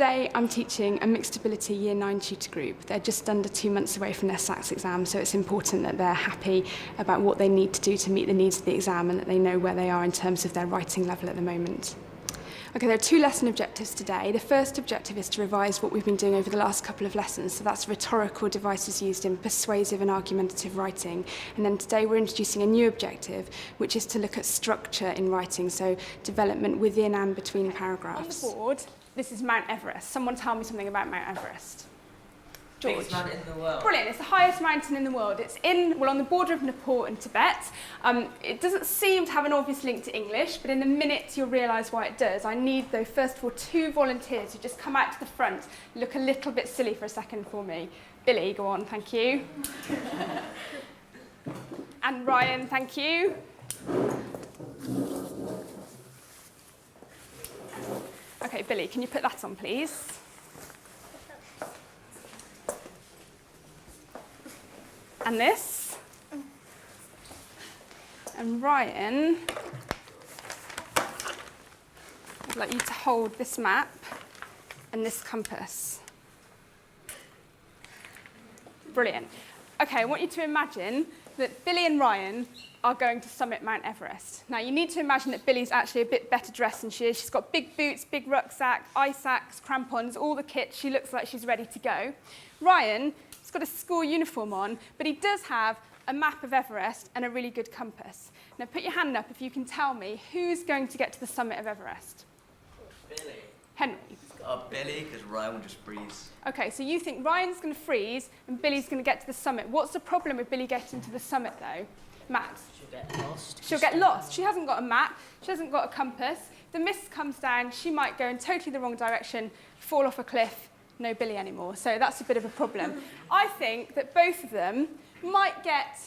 today I'm teaching a mixed ability Year 9 tutor group. They're just under 2 months away from their SATs exam, so it's important that they're happy about what they need to do to meet the needs of the exam and that they know where they are in terms of their writing level at the moment. Okay, there are 2 lesson objectives today. The first objective is to revise what we've been doing over the last couple of lessons, so that's rhetorical devices used in persuasive and argumentative writing. And then today we're introducing a new objective, which is to look at structure in writing, so development within and between paragraphs. On the board, this is Mount Everest. Someone tell me something about Mount Everest. George. Biggest mountain in the world. Brilliant, it's the highest mountain in the world. It's on the border of Nepal and Tibet. It doesn't seem to have an obvious link to English, but in a minute you'll realise why it does. I need, though, first of all, 2 volunteers who just come out to the front, look a little bit silly for a second for me. Billy, go on, thank you. And Ryan, thank you. Okay, Billy, can you put that on, please? And this. And Ryan, I'd like you to hold this map and this compass. Brilliant. Okay, I want you to imagine that Billy and Ryan are going to summit Mount Everest. Now, you need to imagine that Billy's actually a bit better dressed than she is. She's got big boots, big rucksack, ice axe, crampons, all the kit. She looks like she's ready to go. Ryan, he's got a school uniform on, but he does have a map of Everest and a really good compass. Now, put your hand up if you can tell me who's going to get to the summit of Everest. Billy. Henry. Billy, because Ryan will just freeze. Okay, so you think Ryan's going to freeze and Billy's going to get to the summit. What's the problem with Billy getting to the summit, though? Matt? She'll get lost. She'll get lost. She hasn't got a map. She hasn't got a compass. The mist comes down. She might go in totally the wrong direction, fall off a cliff, no Billy anymore. So that's a bit of a problem. I think that both of them might get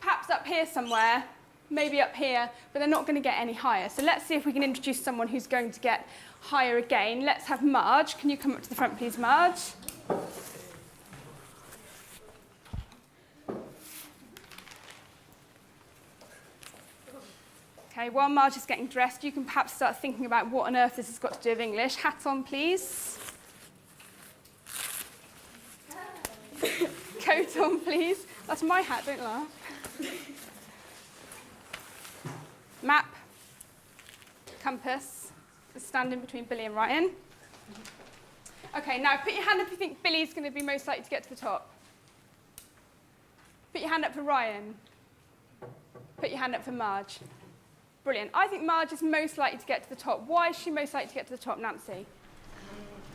perhaps up here somewhere, maybe up here, but they're not going to get any higher. So let's see if we can introduce someone who's going to get higher again. Let's have Marge. Can you come up to the front, please, Marge? Okay, while Marge is getting dressed, you can perhaps start thinking about what on earth this has got to do with English. Hat on, please. Coat on, please. That's my hat, don't laugh. Map. Compass. Stand in between Billy and Ryan. Okay, now put your hand up if you think Billy's going to be most likely to get to the top. Put your hand up for Ryan. Put your hand up for Marge. Brilliant. I think Marge is most likely to get to the top. Why is she most likely to get to the top, Nancy?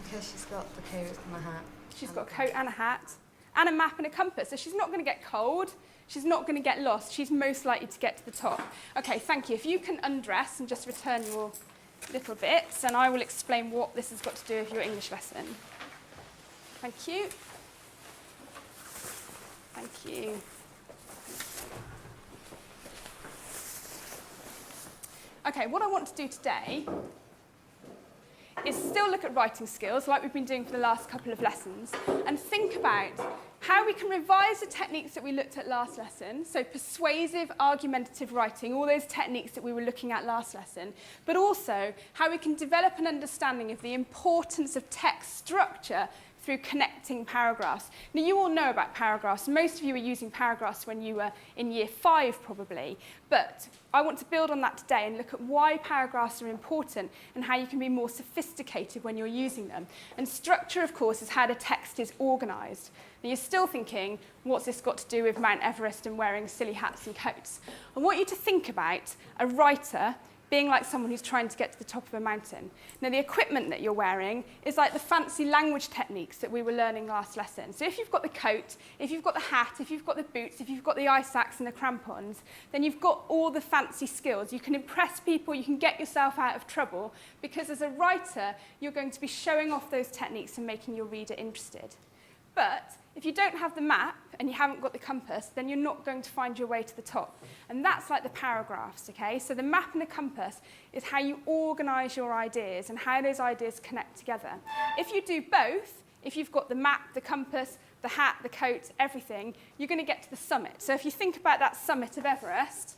Because she's got the coat and a hat. She's got a coat and a hat and a map and a compass. So she's not going to get cold. She's not going to get lost. She's most likely to get to the top. Okay, thank you. If you can undress and just return your little bits, and I will explain what this has got to do with your English lesson. Thank you. Thank you. Okay, what I want to do today is still look at writing skills like we've been doing for the last couple of lessons and think about how we can revise the techniques that we looked at last lesson, so persuasive, argumentative writing, all those techniques that we were looking at last lesson, but also how we can develop an understanding of the importance of text structure through connecting paragraphs. Now, you all know about paragraphs. Most of you were using paragraphs when you were in year 5, probably. But I want to build on that today and look at why paragraphs are important and how you can be more sophisticated when you're using them. And structure, of course, is how the text is organised. Now, you're still thinking, what's this got to do with Mount Everest and wearing silly hats and coats? I want you to think about a writer being like someone who's trying to get to the top of a mountain. Now, the equipment that you're wearing is like the fancy language techniques that we were learning last lesson. So if you've got the coat, if you've got the hat, if you've got the boots, if you've got the ice axe and the crampons, then you've got all the fancy skills. You can impress people, you can get yourself out of trouble, because as a writer, you're going to be showing off those techniques and making your reader interested. But if you don't have the map and you haven't got the compass, then you're not going to find your way to the top. And that's like the paragraphs, okay? So the map and the compass is how you organise your ideas and how those ideas connect together. If you do both, if you've got the map, the compass, the hat, the coat, everything, you're going to get to the summit. So if you think about that summit of Everest,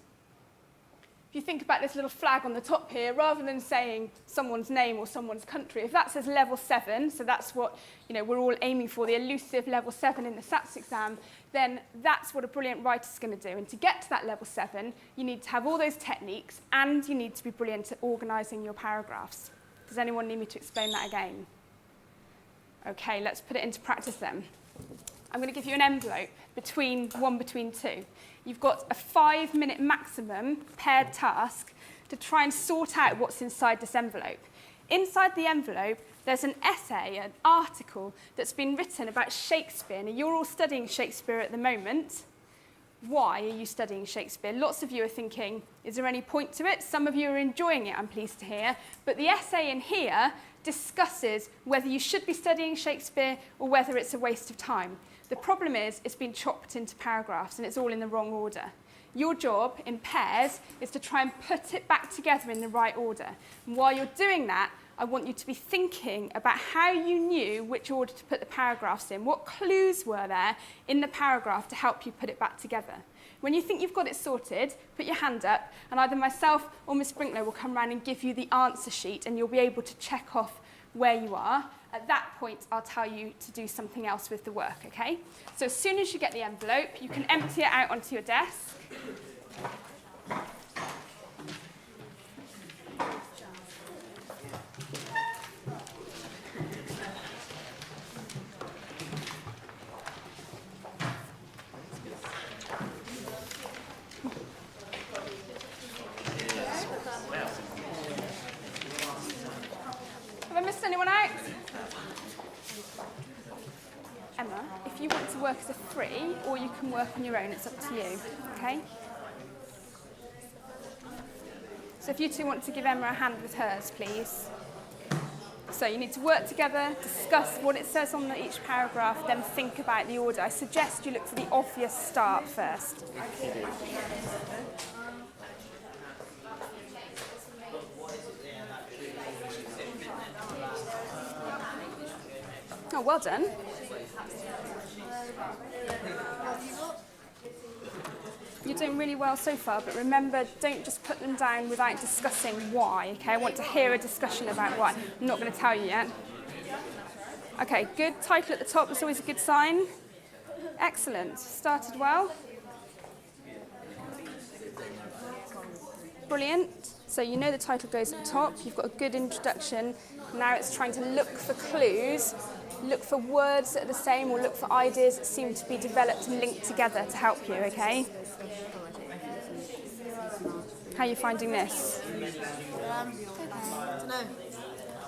if you think about this little flag on the top here, rather than saying someone's name or someone's country, if that says level 7, so that's what we're all aiming for, the elusive level 7 in the SATS exam, then that's what a brilliant writer's going to do. And to get to that level 7, you need to have all those techniques, and you need to be brilliant at organising your paragraphs. Does anyone need me to explain that again? Okay, let's put it into practice then. I'm going to give you an envelope between 2. You've got a 5-minute maximum paired task to try and sort out what's inside this envelope. Inside the envelope, there's an essay, an article that's been written about Shakespeare. Now, you're all studying Shakespeare at the moment. Why are you studying Shakespeare? Lots of you are thinking, is there any point to it? Some of you are enjoying it, I'm pleased to hear. But the essay in here discusses whether you should be studying Shakespeare or whether it's a waste of time. The problem is it's been chopped into paragraphs and it's all in the wrong order. Your job in pairs is to try and put it back together in the right order. And while you're doing that, I want you to be thinking about how you knew which order to put the paragraphs in. What clues were there in the paragraph to help you put it back together? When you think you've got it sorted, put your hand up, and either myself or Miss Sprinkler will come around and give you the answer sheet, and you'll be able to check off where you are. At that point, I'll tell you to do something else with the work, okay? So as soon as you get the envelope, you can empty it out onto your desk. Have I missed anyone out? Emma, if you want to work as a free, or you can work on your own, it's up to you, okay? So if you two want to give Emma a hand with hers, please. So you need to work together, discuss what it says on each paragraph, then think about the order. I suggest you look for the obvious start first. Oh, well done. You're doing really well so far, but remember, don't just put them down without discussing why, okay? I want to hear a discussion about why. I'm not going to tell you yet. Okay, good. Title at the top is always a good sign. Excellent. Started well. Brilliant. So you know the title goes at the top. You've got a good introduction. Now it's trying to look for clues, look for words that are the same, or look for ideas that seem to be developed and linked together to help you, okay? How are you finding this?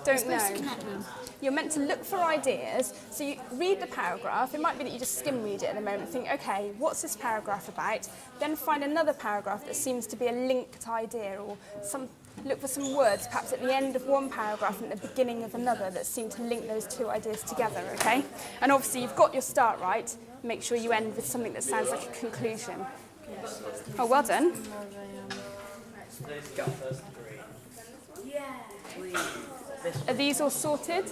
Don't know. You're meant to look for ideas. So you read the paragraph. It might be that you just skim read it at the moment and think, okay, what's this paragraph about? Then find another paragraph that seems to be a linked idea, or look for some words, perhaps at the end of one paragraph and at the beginning of another, that seem to link those two ideas together, okay? And obviously you've got your start right. Make sure you end with something that sounds like a conclusion. Oh, well done. Are these all sorted?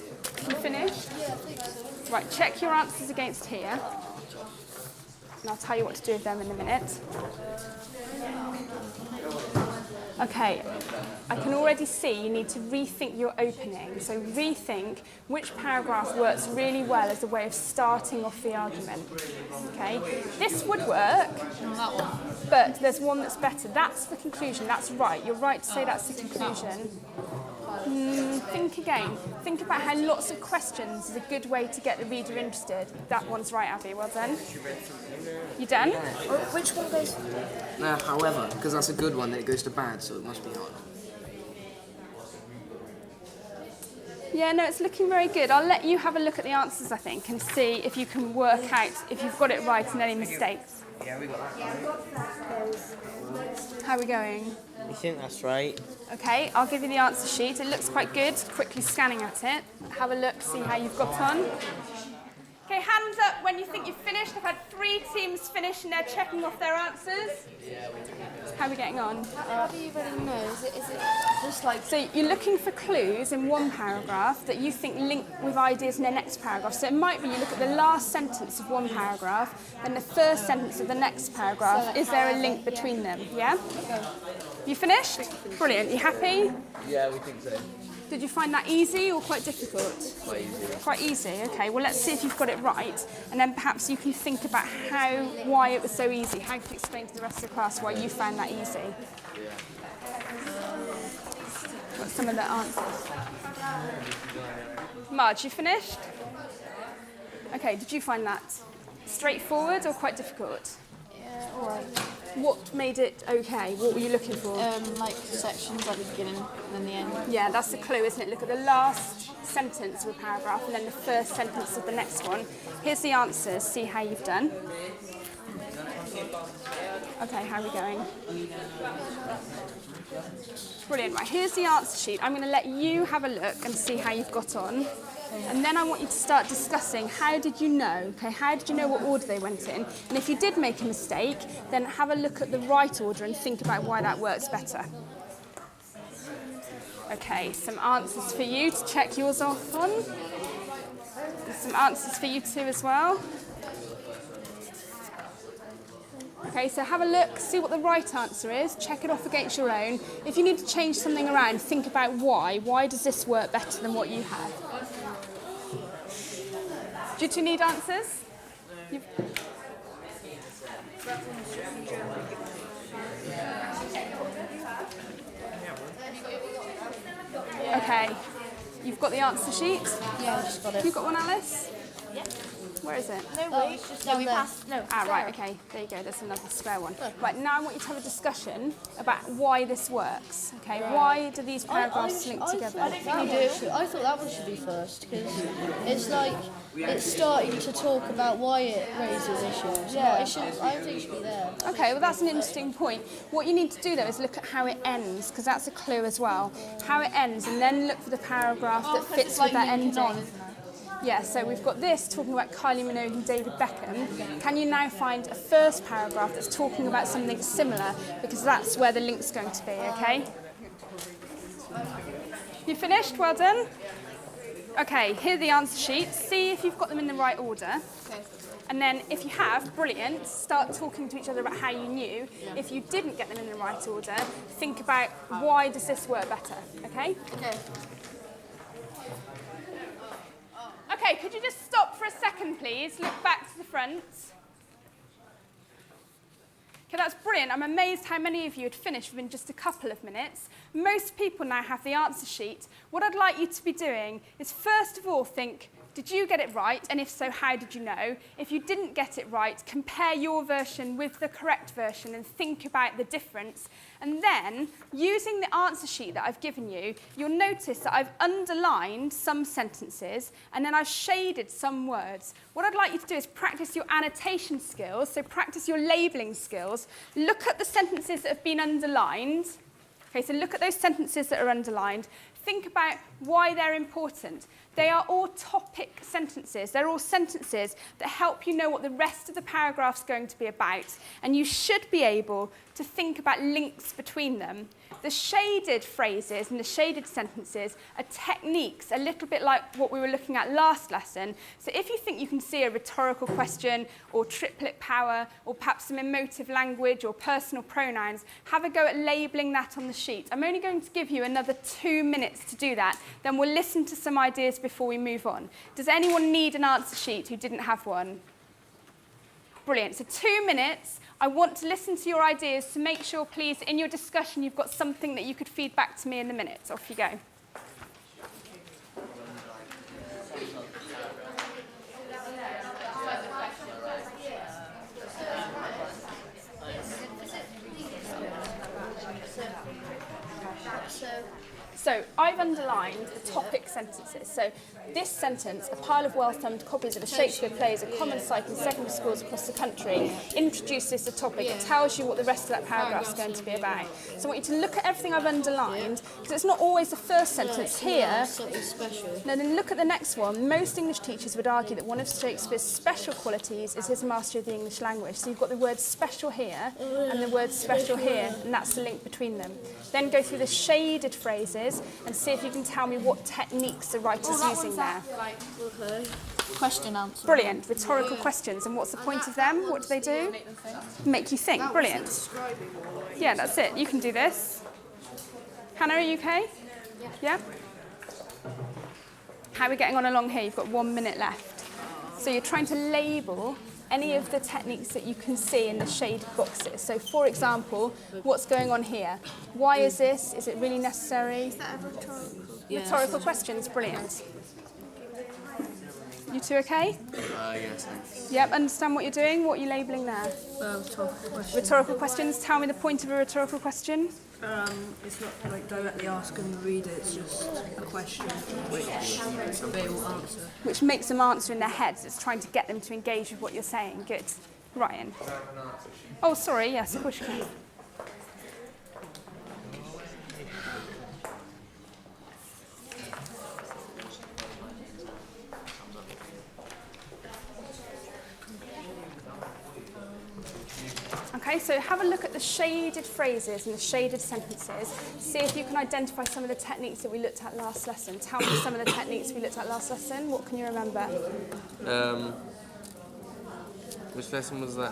You finished? Right, check your answers against here. And I'll tell you what to do with them in a minute. Okay, I can already see you need to rethink your opening. So rethink which paragraph works really well as a way of starting off the argument. Okay, this would work, but there's one that's better. That's the conclusion, that's right. You're right to say that's the conclusion. Think again. Think about how lots of questions is a good way to get the reader interested. That one's right, Abby. Well done. You done? Which one goes? No, however, because that's a good one, then it goes to bad, so it must be harder. Yeah, no, it's looking very good. I'll let you have a look at the answers, I think, and see if you can work out if you've got it right and any mistakes. Yeah, we got that. How are we going? I think that's right. Okay, I'll give you the answer sheet. It looks quite good. Quickly scanning at it. Have a look, see how you've got on. Okay, hands up when you think you've finished. I've had 3 teams finish and they're checking off their answers. How are we getting on? How do you really know? Is it just like... So you're looking for clues in one paragraph that you think link with ideas in the next paragraph. So it might be you look at the last sentence of one paragraph, then the first sentence of the next paragraph. Is there a link between them? Yeah? Okay. You finished? Brilliant. You happy? Yeah, we think so. Did you find that easy or quite difficult? Quite easy. Quite easy, okay. Well, let's see if you've got it right. And then perhaps you can think about why it was so easy. How could you explain to the rest of the class why you found that easy? What's some of the answers? Marge, you finished? Okay, did you find that straightforward or quite difficult? Yeah, all right. What made it okay? What were you looking for? Like sections at the beginning and then the end. Yeah, that's the clue, isn't it? Look at the last sentence of a paragraph and then the first sentence of the next one. Here's the answers. See how you've done. Okay, how are we going? Brilliant. Right, here's the answer sheet. I'm going to let you have a look and see how you've got on. And then I want you to start discussing how did you know, okay, how did you know what order they went in? And if you did make a mistake, then have a look at the right order and think about why that works better. Okay, some answers for you to check yours off on. And some answers for you too as well. Okay, so have a look, see what the right answer is, check it off against your own. If you need to change something around, think about why. Why does this work better than what you have? Do you two need answers? Okay, you've got the answer sheet? Yeah, I just got it. You got one, Alice? Yeah. Where is it? No, wait. It's just we passed. No. Ah, right, okay, there you go, there's another spare one. Right, now I want you to have a discussion about why this works, okay? Why do these paragraphs link together? I don't think we do. I thought that one should be first because it's like it's starting to talk about why it raises issues. Yeah. I don't think it should be there. Okay, well that's an interesting point. What you need to do though is look at how it ends, because that's a clue as well. How it ends, and then look for the paragraph that fits with that ending. Yeah, so we've got this talking about Kylie Minogue and David Beckham. Can you now find a first paragraph that's talking about something similar? Because that's where the link's going to be, okay? You finished? Well done. Okay, here are the answer sheets. See if you've got them in the right order. Okay. And then if you have, brilliant, start talking to each other about how you knew. If you didn't get them in the right order, think about why does this work better, okay? Okay. Okay, could you just stop for a second, please? Look back to the front. Okay, that's brilliant. I'm amazed how many of you had finished within just a couple of minutes. Most people now have the answer sheet. What I'd like you to be doing is, first of all, think, did you get it right? And if so, how did you know? If you didn't get it right, compare your version with the correct version and think about the difference. And then, using the answer sheet that I've given you, you'll notice that I've underlined some sentences and then I've shaded some words. What I'd like you to do is practice your annotation skills, so practice your labelling skills. Look at the sentences that have been underlined. Okay, so look at those sentences that are underlined. Think about why they're important. They are all topic sentences. They're all sentences that help you know what the rest of the paragraph's going to be about. And you should be able to think about links between them. The shaded phrases and the shaded sentences are techniques, a little bit like what we were looking at last lesson. So if you think you can see a rhetorical question or triplet power or perhaps some emotive language or personal pronouns, have a go at labelling that on the sheet. I'm only going to give you another 2 minutes to do that. Then we'll listen to some ideas before we move on. Does anyone need an answer sheet who didn't have one? Brilliant. So 2 minutes. I want to listen to your ideas, so make sure, please, in your discussion, you've got something that you could feed back to me in a minute. Off you go. So I've underlined the topic sentences. So this sentence, a pile of well-thumbed copies of a Shakespeare play is a common sight in secondary schools across the country, introduces the topic. It tells you what the rest of that paragraph is going to be about. So I want you to look at everything I've underlined, because it's not always the first sentence here. Something special. Now then look at the next one. Most English teachers would argue that one of Shakespeare's special qualities is his mastery of the English language. So you've got the word special here and the word special here, and that's the link between them. Then go through the shaded phrases and see if you can tell me what techniques the writer's using there. Okay. Question answer. Brilliant. Rhetorical questions. And what's the point of them? What do they do? Make you think. Brilliant. Yeah, that's it. You can do this. Hannah, are you okay? Yeah. How are we getting on along here? You've got 1 minute left. So you're trying to label any of the techniques that you can see in the shaded boxes. So for example, what's going on here? Why is this? Is it really necessary? Is that a rhetorical? Rhetorical questions. Brilliant. You two okay? Yes, thanks. Yep, understand what you're doing? What are you labelling there? Rhetorical question. Rhetorical questions. Tell me the point of a rhetorical question. It's not like directly asking the reader, it's just a question which they will answer. Which makes them answer in their heads. It's trying to get them to engage with what you're saying. Good. Ryan. Oh, sorry. Yes, of course you can. Okay, so have a look at the shaded phrases and the shaded sentences. See if you can identify some of the techniques that we looked at last lesson. Tell me some of the techniques we looked at last lesson. What can you remember? Which lesson was that?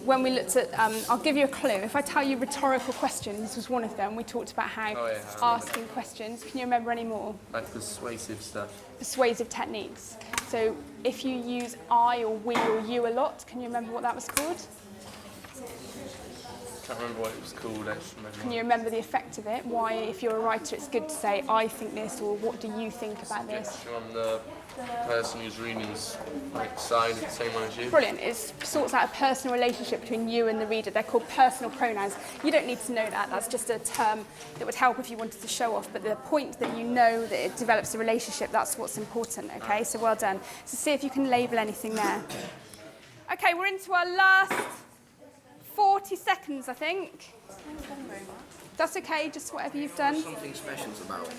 When we looked at, I'll give you a clue. If I tell you rhetorical questions was one of them, we talked about how asking questions. Can you remember any more? Like persuasive stuff. Persuasive techniques. So if you use I or we or you a lot, can you remember what that was called? I can't remember what it was called. I just remember. Can you remember the effect of it? Why, if you're a writer, it's good to say, I think this, or what do you think about this? Gesture on the person who's reading's side, the same one as you. Brilliant. It sorts out a personal relationship between you and the reader. They're called personal pronouns. You don't need to know that. That's just a term that would help if you wanted to show off. But the point that you know that it develops a relationship, that's what's important, okay? So well done. So see if you can label anything there. Okay, we're into our last 40 seconds, I think. That's okay, just whatever you've done. Something special's about.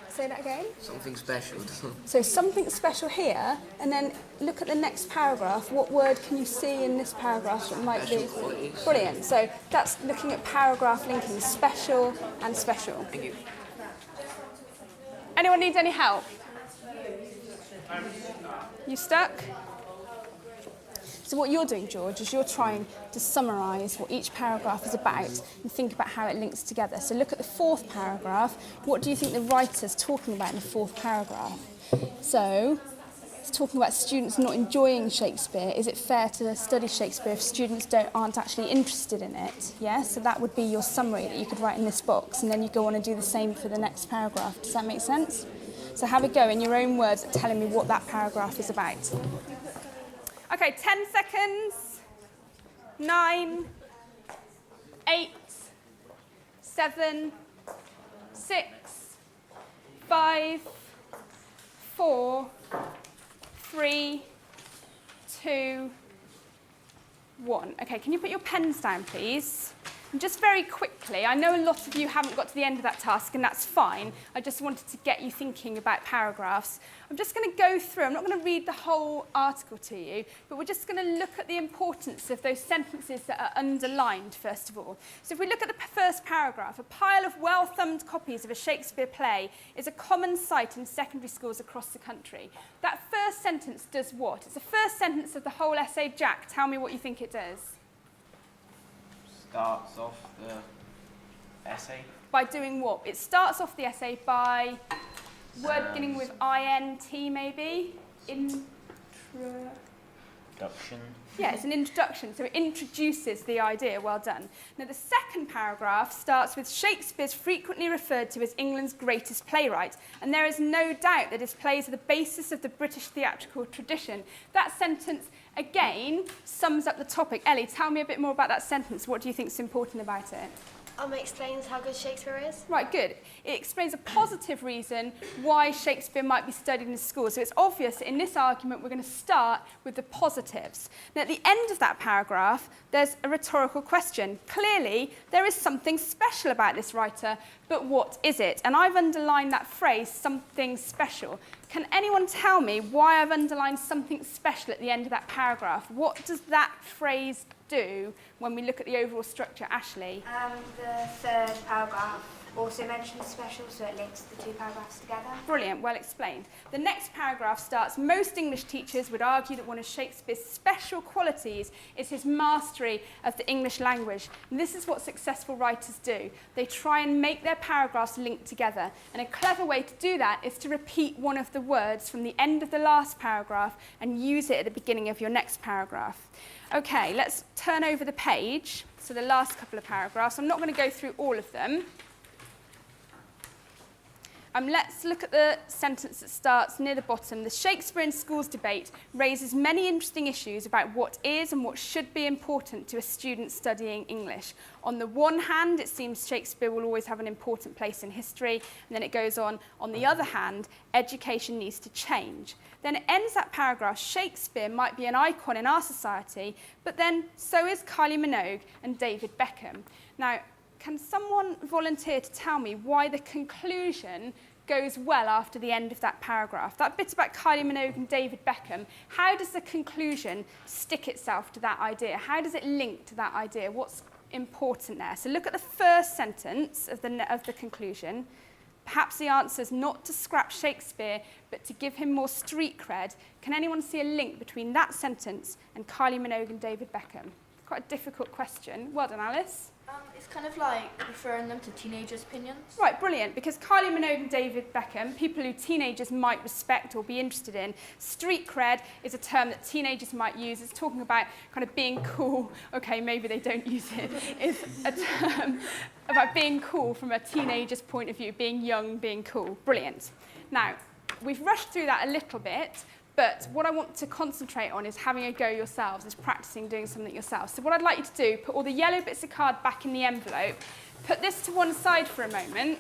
Say that again. Something special. So something special here, and then look at the next paragraph. What word can you see in this paragraph that might be? Special qualities. Brilliant. So that's looking at paragraph linking, special and special. Thank you. Anyone need any help? You stuck? So what you're doing, George, is you're trying to summarise what each paragraph is about and think about how it links together. So look at the fourth paragraph. What do you think the writer's talking about in the fourth paragraph? So it's talking about students not enjoying Shakespeare. Is it fair to study Shakespeare if students aren't actually interested in it? Yeah, so that would be your summary that you could write in this box, and then you go on and do the same for the next paragraph. Does that make sense? So have a go in your own words at telling me what that paragraph is about. Okay, 10 seconds. 9, 8, 7, 6, 5, 4, 3, 2, 1. Okay, can you put your pens down, please? And just very quickly, I know a lot of you haven't got to the end of that task, and that's fine. I just wanted to get you thinking about paragraphs. I'm just going to go through. I'm not going to read the whole article to you, but we're just going to look at the importance of those sentences that are underlined, first of all. So if we look at the first paragraph, a pile of well-thumbed copies of a Shakespeare play is a common sight in secondary schools across the country. That first sentence does what? It's the first sentence of the whole essay. Jack, tell me what you think it does. Starts off the essay. By doing what? It starts off the essay by word beginning with INT, maybe? Introduction. Yeah, it's an introduction, so it introduces the idea. Well done. Now, the second paragraph starts with Shakespeare's frequently referred to as England's greatest playwright, and there is no doubt that his plays are the basis of the British theatrical tradition. That sentence, again, sums up the topic. Ellie, tell me a bit more about that sentence. What do you think is important about it? Explains how good Shakespeare is. Right, good. It explains a positive reason why Shakespeare might be studied in school. So it's obvious that in this argument we're going to start with the positives. Now at the end of that paragraph there's a rhetorical question. Clearly there is something special about this writer, but what is it? And I've underlined that phrase, something special. Can anyone tell me why I've underlined something special at the end of that paragraph? What does that phrase do when we look at the overall structure? Ashley? The third paragraph also mentions special, so it links the two paragraphs together. Brilliant, well explained. The next paragraph starts, most English teachers would argue that one of Shakespeare's special qualities is his mastery of the English language. And this is what successful writers do. They try and make their paragraphs link together. And a clever way to do that is to repeat one of the words from the end of the last paragraph and use it at the beginning of your next paragraph. Okay, let's turn over the page. So the last couple of paragraphs. I'm not going to go through all of them. Let's look at the sentence that starts near the bottom. The Shakespeare in schools debate raises many interesting issues about what is and what should be important to a student studying English. On the one hand, it seems Shakespeare will always have an important place in history, and then it goes on the other hand, education needs to change. Then it ends that paragraph, Shakespeare might be an icon in our society, but then so is Kylie Minogue and David Beckham. Now, can someone volunteer to tell me why the conclusion goes well after the end of that paragraph? That bit about Kylie Minogue and David Beckham, how does the conclusion stick itself to that idea? How does it link to that idea? What's important there? So look at the first sentence of the conclusion. Perhaps the answer is not to scrap Shakespeare, but to give him more street cred. Can anyone see a link between that sentence and Kylie Minogue and David Beckham? Quite a difficult question. Well done, Alice. It's kind of like referring them to teenagers' opinions. Right, brilliant, because Kylie Minogue and David Beckham, people who teenagers might respect or be interested in. Street cred is a term that teenagers might use. It's talking about kind of being cool. Okay, maybe they don't use it. It's a term about being cool from a teenager's point of view, being young, being cool. Brilliant. Now, we've rushed through that a little bit, but what I want to concentrate on is having a go yourselves, is practicing doing something yourselves. So what I'd like you to do, put all the yellow bits of card back in the envelope, put this to one side for a moment.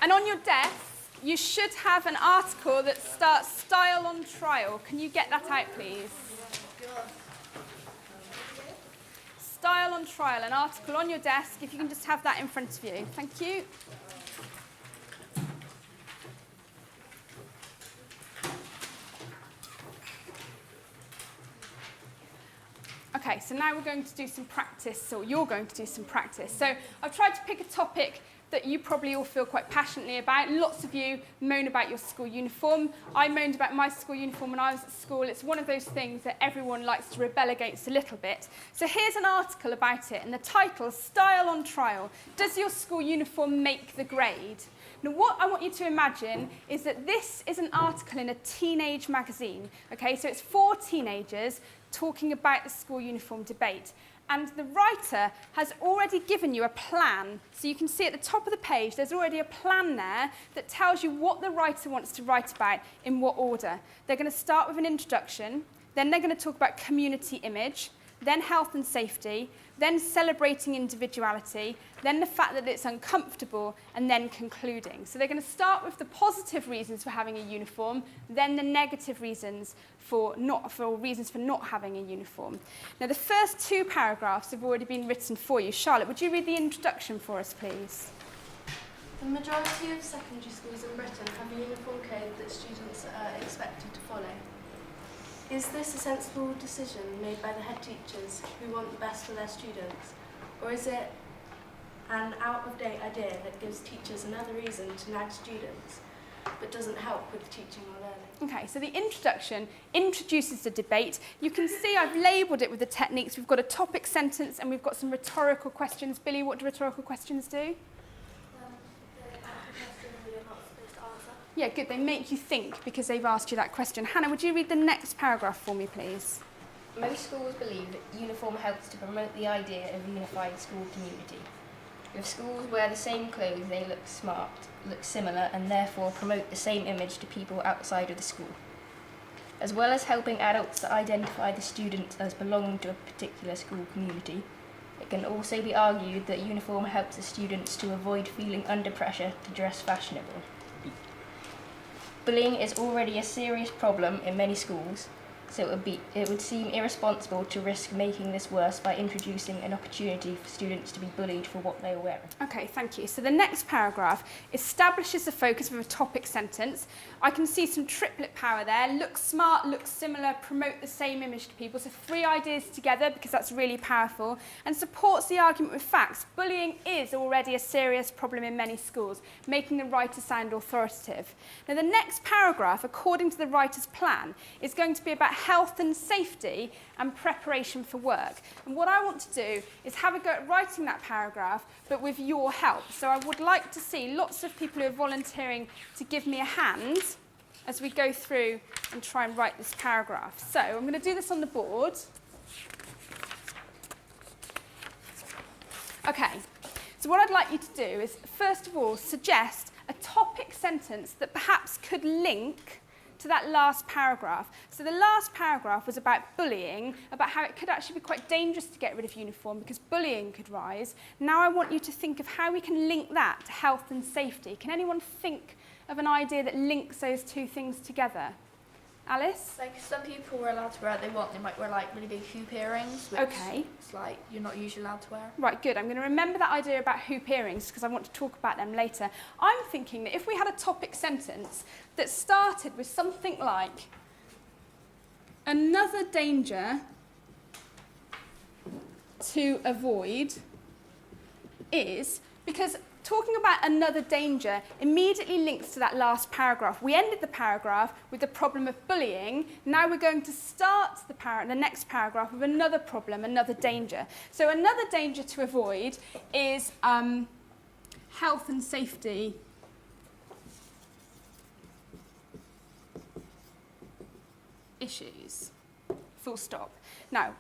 And on your desk, you should have an article that starts Style on Trial. Can you get that out, please? Style on Trial, an article on your desk, if you can just have that in front of you. Thank you. Okay, so now we're going to do some practice, or you're going to do some practice. So I've tried to pick a topic that you probably all feel quite passionately about. Lots of you moan about your school uniform. I moaned about my school uniform when I was at school. It's one of those things that everyone likes to rebel against a little bit. So here's an article about it, and the title, Style on Trial. Does your school uniform make the grade? Now, what I want you to imagine is that this is an article in a teenage magazine. Okay, so it's for teenagers talking about the school uniform debate. And the writer has already given you a plan. So you can see at the top of the page, there's already a plan there that tells you what the writer wants to write about in what order. They're going to start with an introduction, then they're going to talk about community image, then health and safety, then celebrating individuality, then the fact that it's uncomfortable, and then concluding. So they're going to start with the positive reasons for having a uniform, then the negative reasons for not having a uniform. Now, the first two paragraphs have already been written for you. Charlotte, would you read the introduction for us, please? The majority of secondary schools in Britain have a uniform code that students are expected to follow. Is this a sensible decision made by the head teachers who want the best for their students? Or is it an out-of-date idea that gives teachers another reason to nag students, but doesn't help with teaching or learning? Okay, so the introduction introduces the debate. You can see I've labelled it with the techniques. We've got a topic sentence and we've got some rhetorical questions. Billy, what do rhetorical questions do? Yeah, good. They make you think because they've asked you that question. Hannah, would you read the next paragraph for me, please? Most schools believe that uniform helps to promote the idea of a unified school community. If schools wear the same clothes, they look smart, look similar, and therefore promote the same image to people outside of the school. As well as helping adults to identify the students as belonging to a particular school community, it can also be argued that uniform helps the students to avoid feeling under pressure to dress fashionable. Bullying is already a serious problem in many schools, so it would seem irresponsible to risk making this worse by introducing an opportunity for students to be bullied for what they are wearing. Okay, thank you. So the next paragraph establishes the focus of a topic sentence. I can see some triplet power there. Look smart, look similar, promote the same image to people. So 3 ideas together, because that's really powerful, and supports the argument with facts. Bullying is already a serious problem in many schools, making the writer sound authoritative. Now the next paragraph, according to the writer's plan, is going to be about health and safety and preparation for work. And what I want to do is have a go at writing that paragraph, but with your help. So I would like to see lots of people who are volunteering to give me a hand as we go through and try and write this paragraph. So I'm going to do this on the board. Okay, so what I'd like you to do is, first of all, suggest a topic sentence that perhaps could link to that last paragraph. So the last paragraph was about bullying, about how it could actually be quite dangerous to get rid of uniform because bullying could rise. Now I want you to think of how we can link that to health and safety. Can anyone think of an idea that links those 2 things together? Alice? Like some people were allowed to wear what they want. They might wear like really big hoop earrings, which it's like you're not usually allowed to wear. Right, good. I'm going to remember that idea about hoop earrings because I want to talk about them later. I'm thinking that if we had a topic sentence that started with something like, another danger to avoid is, because talking about another danger immediately links to that last paragraph. We ended the paragraph with the problem of bullying. Now we're going to start the next paragraph with another problem, another danger. So another danger to avoid is health and safety issues. Full stop. Now,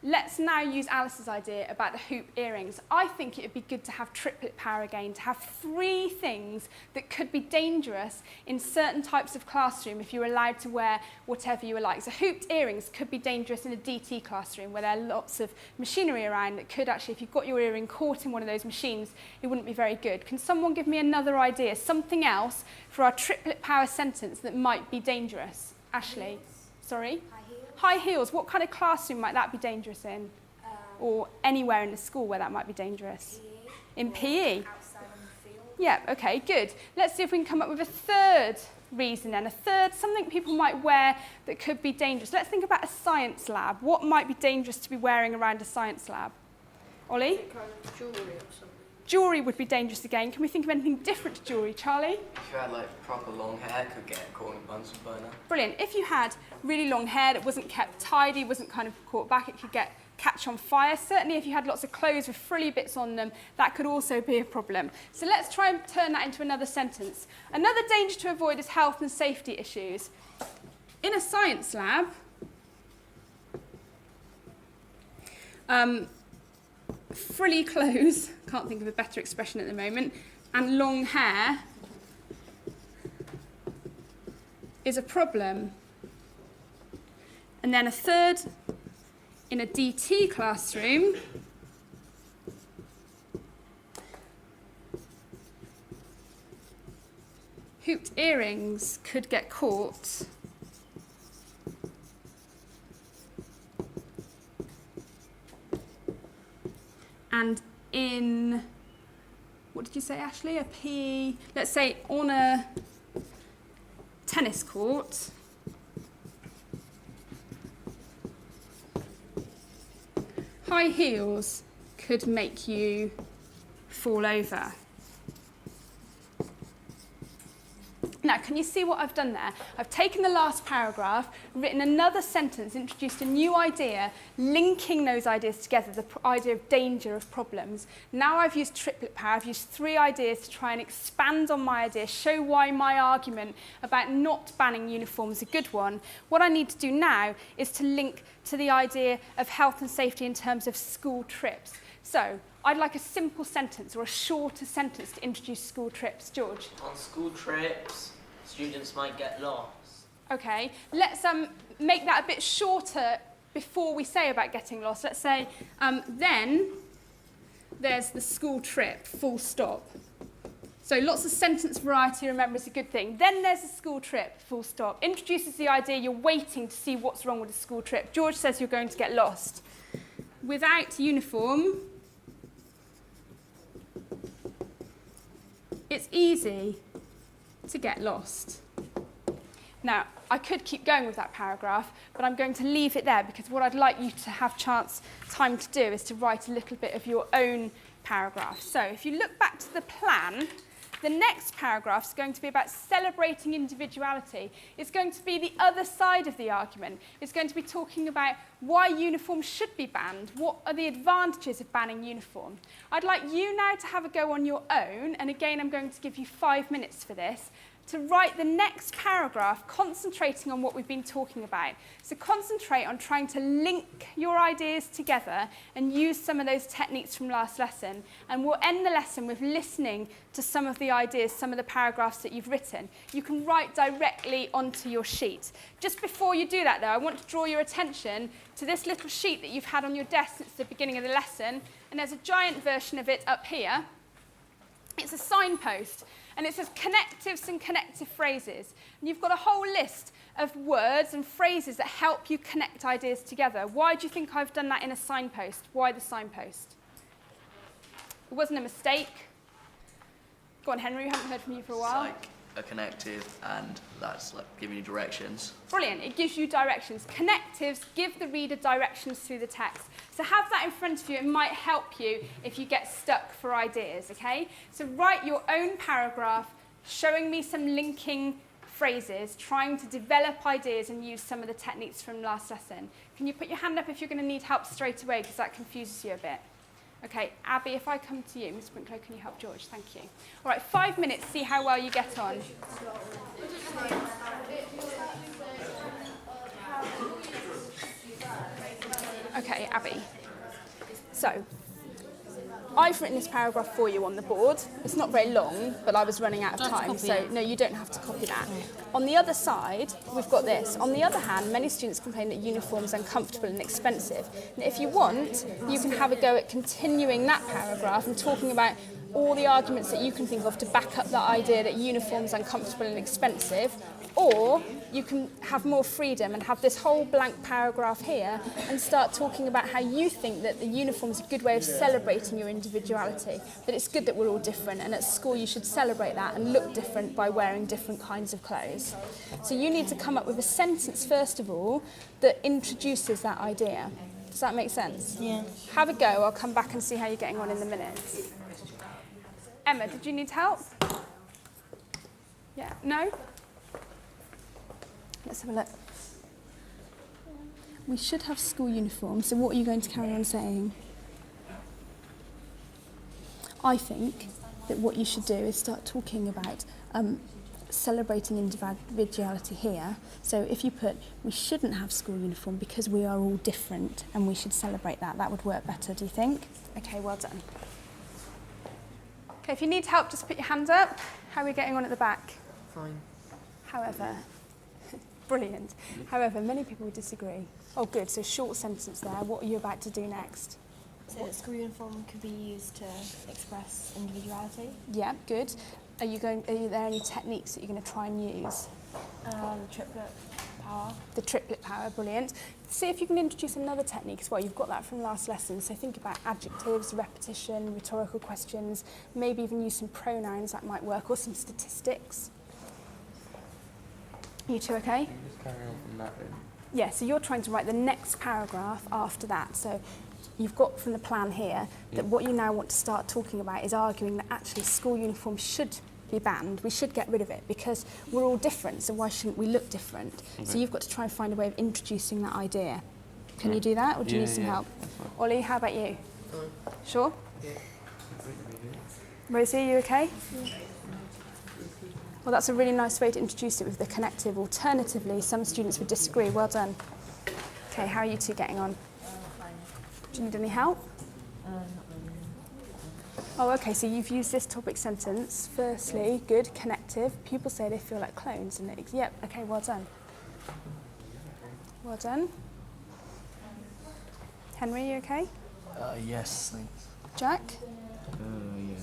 let's now use Alice's idea about the hoop earrings. I think it would be good to have triplet power again, to have 3 things that could be dangerous in certain types of classroom if you're allowed to wear whatever you like. So hooped earrings could be dangerous in a DT classroom where there are lots of machinery around that could actually, if you've got your earring caught in one of those machines, it wouldn't be very good. Can someone give me another idea, something else for our triplet power sentence that might be dangerous? Ashley? Sorry? High heels. What kind of classroom might that be dangerous in? Or anywhere in the school where that might be dangerous? PE. In PE? Outside on the field. Yeah, okay, good. Let's see if we can come up with a third reason then. A third, something people might wear that could be dangerous. Let's think about a science lab. What might be dangerous to be wearing around a science lab? Ollie? Kind of jewellery or something. Jewellery would be dangerous again. Can we think of anything different to jewellery? Charlie? If you had like proper long hair, could get caught in a Bunsen burner. Brilliant. If you had really long hair that wasn't kept tidy, wasn't kind of caught back, it could catch on fire. Certainly if you had lots of clothes with frilly bits on them, that could also be a problem. So let's try and turn that into another sentence. Another danger to avoid is health and safety issues. In a science lab, frilly clothes, can't think of a better expression at the moment, and long hair is a problem. And then a third, in a DT classroom, hooped earrings could get caught and in, what did you say, Ashley? A PE, let's say on a tennis court, high heels could make you fall over. Now, can you see what I've done there? I've taken the last paragraph, written another sentence, introduced a new idea, linking those ideas together, the idea of danger, of problems. Now I've used triplet power. I've used 3 ideas to try and expand on my idea, show why my argument about not banning uniform is a good one. What I need to do now is to link to the idea of health and safety in terms of school trips. So I'd like a simple sentence or a shorter sentence to introduce school trips. George? On school trips, students might get lost. Okay, let's make that a bit shorter before we say about getting lost. Let's say, then there's the school trip, full stop. So lots of sentence variety, remember, is a good thing. Then there's a school trip, full stop. Introduces the idea you're waiting to see what's wrong with the school trip. George says you're going to get lost. Without uniform, it's easy to get lost. Now, I could keep going with that paragraph, but I'm going to leave it there because what I'd like you to have time to do is to write a little bit of your own paragraph. So if you look back to the plan, the next paragraph is going to be about celebrating individuality. It's going to be the other side of the argument. It's going to be talking about why uniforms should be banned. What are the advantages of banning uniform? I'd like you now to have a go on your own, and again, I'm going to give you 5 minutes for this, to write the next paragraph concentrating on what we've been talking about. So concentrate on trying to link your ideas together and use some of those techniques from last lesson. And we'll end the lesson with listening to some of the ideas, some of the paragraphs that you've written. You can write directly onto your sheet. Just before you do that though, I want to draw your attention to this little sheet that you've had on your desk since the beginning of the lesson. And there's a giant version of it up here. It's a signpost. And it says connectives and connective phrases. And you've got a whole list of words and phrases that help you connect ideas together. Why do you think I've done that in a signpost? Why the signpost? It wasn't a mistake. Go on, Henry, we haven't heard from you for a while. It's like a connective, and that's like giving you directions. Brilliant, it gives you directions. Connectives give the reader directions through the text. So have that in front of you. It might help you if you get stuck for ideas, okay? So write your own paragraph, showing me some linking phrases, trying to develop ideas and use some of the techniques from last lesson. Can you put your hand up if you're going to need help straight away, because that confuses you a bit? Okay, Abby, if I come to you, Ms. Sprinkler, can you help George? Thank you. All right, 5 minutes, see how well you get on. Okay, Abby. So, I've written this paragraph for you on the board. It's not very long, but I was running out of time, so no, you don't have to copy that. On the other side, we've got this. On the other hand, many students complain that uniforms are uncomfortable and expensive. And if you want, you can have a go at continuing that paragraph and talking about all the arguments that you can think of to back up that idea that uniforms are uncomfortable and expensive, or you can have more freedom and have this whole blank paragraph here and start talking about how you think that the uniform is a good way of celebrating your individuality, that it's good that we're all different, and at school you should celebrate that and look different by wearing different kinds of clothes. So you need to come up with a sentence, first of all, that introduces that idea. Does that make sense? Yeah. Have a go. I'll come back and see how you're getting on in a minute. Emma, did you need help? Yeah? No? Let's have a look. We should have school uniforms, so what are you going to carry on saying? I think that what you should do is start talking about celebrating individuality here. So if you put, we shouldn't have school uniform because we are all different and we should celebrate that, that would work better, do you think? Okay, well done. Okay, if you need help, just put your hand up. How are we getting on at the back? Fine. However, brilliant. However, many people would disagree. Oh, good. So short sentence there. What are you about to do next? So that school uniform could be used to express individuality. Yeah, good. Are there any techniques that you're going to try and use? Triplet power. The triplet power, brilliant. See if you can introduce another technique as well. You've got that from last lesson. So think about adjectives, repetition, rhetorical questions, maybe even use some pronouns, that might work, or some statistics. You two okay? Just carry on from that then. Yeah, so you're trying to write the next paragraph after that. So you've got from the plan here that what you now want to start talking about is arguing that actually school uniform should be banned. We should get rid of it because we're all different, so why shouldn't we look different? Okay. So you've got to try and find a way of introducing that idea. Can you do that, or do you need some help? Ollie, how about you? Sure? Yeah. Rosie, are you okay? Yeah. Well, that's a really nice way to introduce it with the connective. Alternatively, some students would disagree. Well done. Okay, how are you two getting on? Do you need any help? Not really. Oh, okay, so you've used this topic sentence. Firstly, good, connective. Pupils say they feel like clones. And yep, okay, well done. Well done. Henry, you okay? Yes, thanks. Jack? Yeah.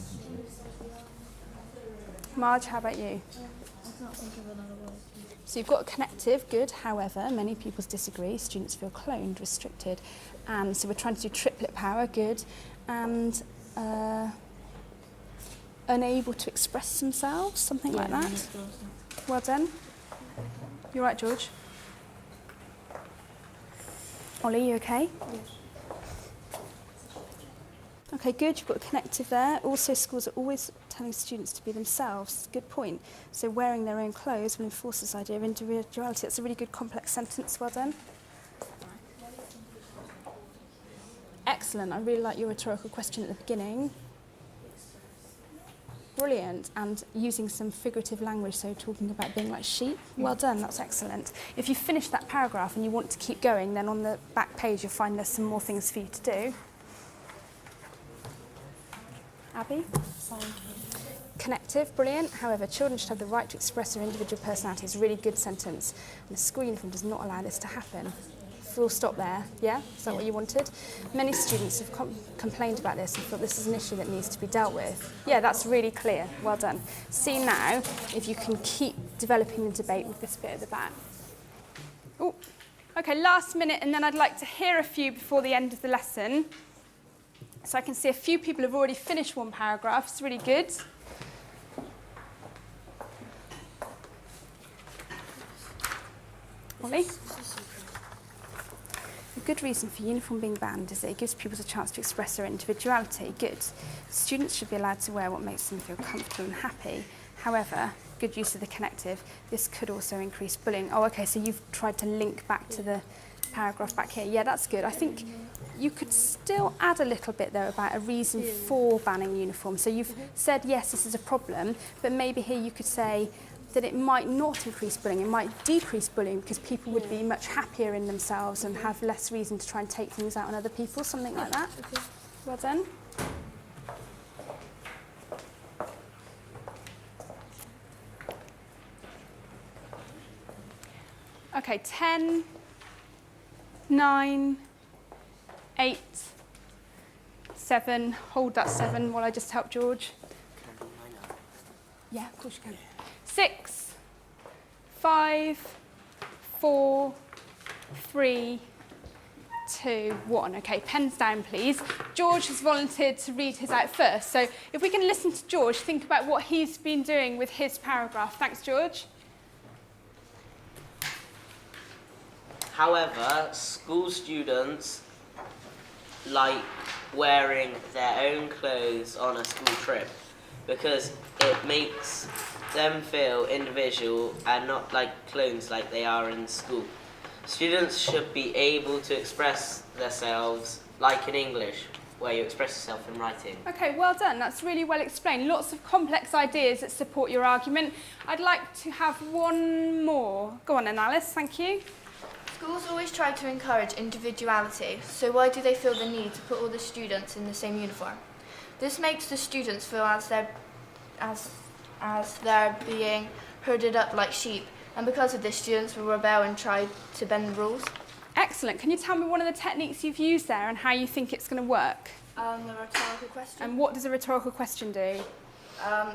Marge, how about you? I can't think of another word. So you've got connective, good. However, many pupils disagree. Students feel cloned, restricted. And so we're trying to do triplet power, good. And unable to express themselves, something like that. Well done. You all right, George? Ollie, you okay? Yes. Okay, good. You've got a connective there. Also, schools are always telling students to be themselves. Good point. So wearing their own clothes will enforce this idea of individuality. That's a really good complex sentence. Well done. Excellent. I really like your rhetorical question at the beginning. Brilliant. And using some figurative language, so talking about being like sheep. Well done. That's excellent. If you finish that paragraph and you want to keep going, then on the back page you'll find there's some more things for you to do. Abby? Connective, brilliant. However, children should have the right to express their individual personality. It's a really good sentence. And the school uniform does not allow this to happen. Full stop there. Yeah? Is that what you wanted? Many students have complained about this and thought this is an issue that needs to be dealt with. Yeah, that's really clear. Well done. See now if you can keep developing the debate with this bit at the back. Oh, okay, last minute, and then I'd like to hear a few before the end of the lesson. So I can see a few people have already finished one paragraph. It's really good. Ollie? A good reason for uniform being banned is that it gives pupils a chance to express their individuality. Good. Students should be allowed to wear what makes them feel comfortable and happy. However, good use of the connective. This could also increase bullying. Oh, okay, so you've tried to link back to the paragraph back here. Yeah, that's good. I think you could still add a little bit, though, about a reason for banning uniforms. So you've said, yes, this is a problem, but maybe here you could say that it might not increase bullying, it might decrease bullying because people would be much happier in themselves and have less reason to try and take things out on other people, something like that. Okay. Well done. Okay, 10, 9, 8, 7. Hold that 7 while I just help George. Yeah, of course you can. 6, 5, 4, 3, 2, 1. Okay, pens down, please. George has volunteered to read his out first. So if we can listen to George, think about what he's been doing with his paragraph. Thanks, George. However, school students like wearing their own clothes on a school trip because it makes them feel individual and not like clones like they are in school. Students should be able to express themselves like in English, where you express yourself in writing. Okay, well done. That's really well explained. Lots of complex ideas that support your argument. I'd like to have one more. Go on then, Alice. Thank you. Schools always try to encourage individuality, so why do they feel the need to put all the students in the same uniform? This makes the students feel as they're being herded up like sheep, and because of this, students will rebel and try to bend the rules. Excellent. Can you tell me one of the techniques you've used there and how you think it's going to work? The rhetorical question. And what does a rhetorical question do?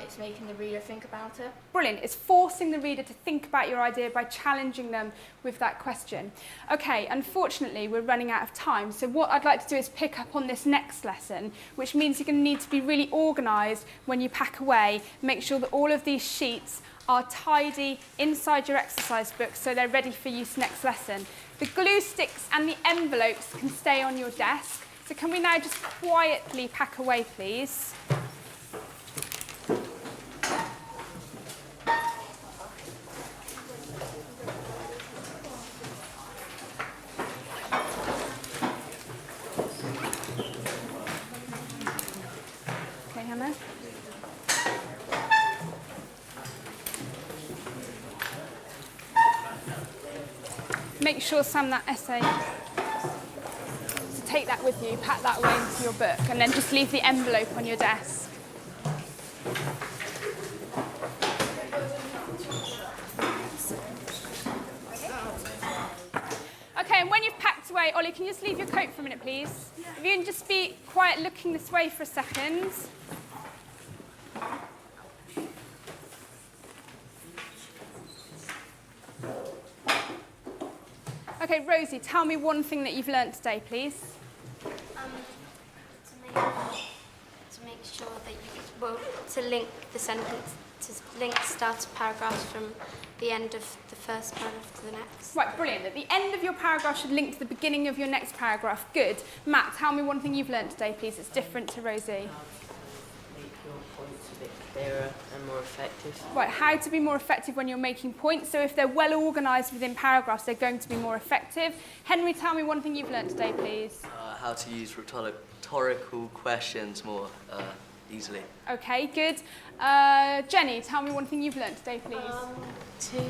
It's making the reader think about it. Brilliant. It's forcing the reader to think about your idea by challenging them with that question. Okay, unfortunately, we're running out of time. So what I'd like to do is pick up on this next lesson, which means you're going to need to be really organised when you pack away. Make sure that all of these sheets are tidy inside your exercise book so they're ready for use next lesson. The glue sticks and the envelopes can stay on your desk. So can we now just quietly pack away, please? Make sure, Sam, that essay take that with you, pack that away into your book, and then just leave the envelope on your desk. Okay, and when you've packed away, Ollie, can you just leave your coat for a minute, please? If you can just be quiet looking this way for a second. Okay, Rosie, tell me one thing that you've learnt today, please. To make sure that to link the sentence, to link starter paragraphs from the end of the first paragraph to the next. Right, brilliant. At the end of your paragraph should link to the beginning of your next paragraph. Good. Matt, tell me one thing you've learnt today, please. It's different to Rosie. Make your points a bit clearer and more effective. Right, how to be more effective when you're making points. So if they're well organised within paragraphs, they're going to be more effective. Henry, tell me one thing you've learnt today, please. How to use rhetorical questions more easily. Okay, good. Jenny, tell me one thing you've learnt today, please. To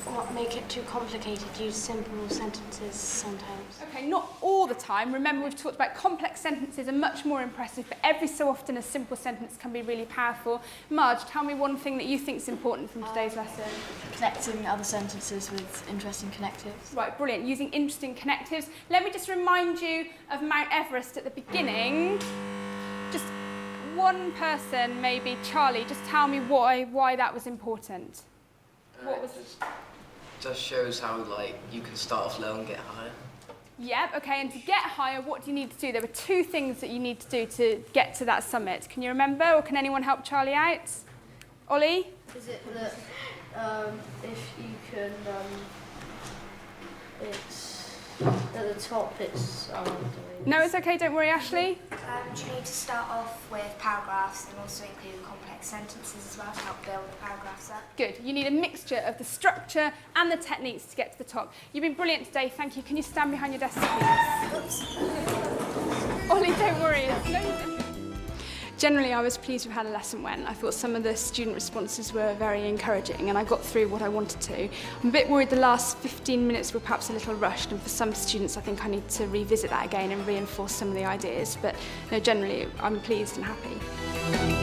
not make it too complicated, use simple sentences sometimes. Okay, not all the time. Remember, we've talked about complex sentences are much more impressive, but every so often a simple sentence can be really powerful. Marge, tell me one thing that you think is important from today's lesson. Connecting other sentences with interesting connectives. Right, brilliant. Using interesting connectives. Let me just remind you of Mount Everest at the beginning. Just one person, maybe Charlie, just tell me why that was important. What was Just shows how you can start off low and get higher. Yep, okay, and to get higher, what do you need to do? There were two things that you need to do to get to that summit. Can you remember, or can anyone help Charlie out? Ollie? Is it that if you can, it's at the top, it's... No, it's okay, don't worry, Ashley. You need to start off with paragraphs and also include complex sentences as well to help build the paragraphs up. Good. You need a mixture of the structure and the techniques to get to the top. You've been brilliant today, thank you. Can you stand behind your desk, please? Ollie, don't worry. It's no... Generally, I was pleased with how the lesson went. I thought some of the student responses were very encouraging and I got through what I wanted to. I'm a bit worried the last 15 minutes were perhaps a little rushed, and for some students I think I need to revisit that again and reinforce some of the ideas, but no, generally I'm pleased and happy.